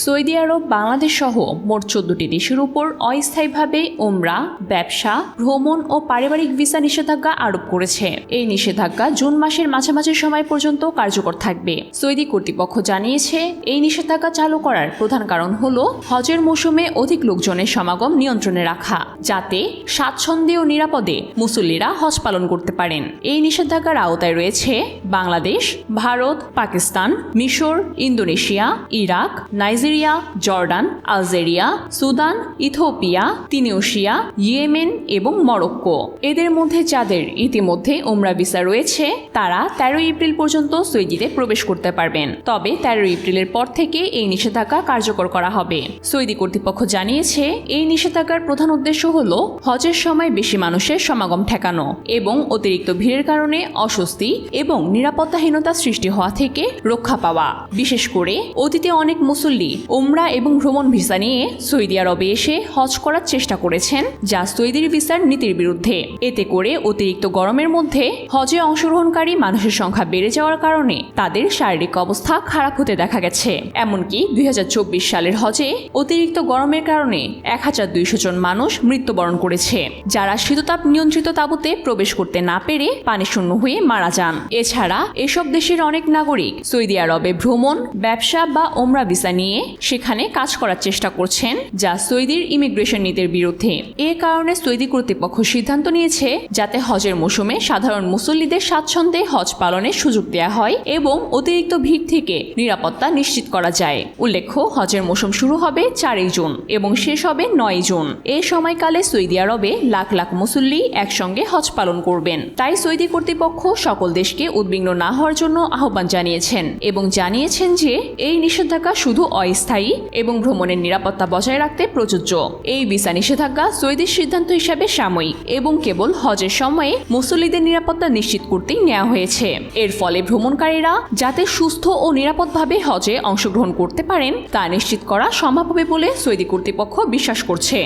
Saudi আরব বাংলাদেশ সহ মোট 14টি দেশের উপর অস্থায়ীভাবে ওমরা, ব্যবসা, ভ্রমণ ও পারিবারিক ভিসা নিষেধাজ্ঞা আরোপ করেছে। এই নিষেধাজ্ঞা জুন মাসের মাঝামাঝি সময় পর্যন্ত কার্যকর থাকবে। সৌদি কর্তৃপক্ষ জানিয়েছে, এই নিষেধাজ্ঞা চালু করার প্রধান কারণ হল হজের মৌসুমে অধিক লোকজনের সমাগম নিয়ন্ত্রণে রাখা, যাতে স্বাচ্ছন্দ্যে ও নিরাপদে মুসল্লিরা হজ পালন করতে পারেন। এই নিষেধাজ্ঞার আওতায় রয়েছে বাংলাদেশ, ভারত, পাকিস্তান, মিশর, Indonesia, Iraq, Nigeria, Jordan, Algeria, Sudan, Ethiopia, Tunisia, Yemen এবং মরক্কো। এদের মধ্যে যাদের ইতিমধ্যে ওমরা ভিসা রয়েছে তারা 13 এপ্রিল পর্যন্ত সৌদিতে প্রবেশ করতে পারবেন। তবে 13 এপ্রিলের পর থেকে এই নিষেধাজ্ঞা কার্যকর করা হবে। সৌদি কর্তৃপক্ষ জানিয়েছে, এই নিষেধাজ্ঞার প্রধান উদ্দেশ্য হল হজের সময় বেশি মানুষের সমাগম ঠেকানো এবং অতিরিক্ত ভিড়ের কারণে অস্বস্তি এবং নিরাপত্তাহীনতা সৃষ্টি হওয়া থেকে রক্ষা পাওয়া। বিশেষ করে অতীতে অনেক মুসল্লি ওমরা এবং ভ্রমণ ভিসা নিয়ে সৌদি আরবে এসে হজ করার চেষ্টা করেছেন, যা সৌদির ভিসার নীতির বিরুদ্ধে। এতে করে অতিরিক্ত গরমের মধ্যে হজে অংশগ্রহণকারী মানুষের সংখ্যা বেড়ে যাওয়ার কারণে তাদের শারীরিক অবস্থা খারাপ হতে দেখা গেছে। এমনকি 2024 সালের হজে অতিরিক্ত গরমের কারণে 1200 জন মানুষ মৃত্যুবরণ করেছে, যারা শীততাপ নিয়ন্ত্রিত তাঁবুতে প্রবেশ করতে না পেরে পানিশূন্য হয়ে মারা যান। এছাড়া এসব দেশের অনেক নাগরিক সৌদি আরবে ভ্রমণ, ব্যবসা বা ওমরা ভিসা নিয়ে সেখানে কাজ করার চেষ্টা করছেন, যা সৌদির ইমিগ্রেশন নীতির বিরুদ্ধে। এ কারণে সৌদি কর্তৃপক্ষ সিদ্ধান্ত নিয়েছে যাতে হজের মৌসুমে সাধারণ মুসল্লিদের স্বাচ্ছন্দ্যে হজ পালনের সুযোগ দেওয়া হয় এবং অতিরিক্ত ভিড় থেকে নিরাপত্তা নিশ্চিত করা যায়। উল্লেখ্য, হজের মৌসুম শুরু হবে 4 জুন এবং শেষ হবে 9 জুন। এই সময়কালে সৌদি আরবে লাখ লাখ মুসল্লি একসঙ্গে হজ পালন করবেন। তাই সৌদি কর্তৃপক্ষ সকল দেশকে উদ্বিগ্ন না হওয়ার জন্য আহ্বান জানিয়েছেন এবং জানিয়েছেন যে এই নিষেধাজ্ঞা শুধু অস্থায়ী এবং ভ্রমণের নিরাপত্তা বজায় রাখতে প্রযোজ্য। এই ভিসা নিষেধাজ্ঞা সৌদির সিদ্ধান্ত হিসাবে সাময়িক এবং কেবল হজের সময়ে মুসল্লিদের নিরাপত্তা নিশ্চিত করতেই নেওয়া হয়েছে। এর ফলে ভ্রমণকারীরা যাতে সুস্থ ও নিরাপদভাবে হজে অংশগ্রহণ করতে পারেন তা নিশ্চিত করা সম্ভব হবে বলে সৌদি কর্তৃপক্ষ বিশ্বাস করছে।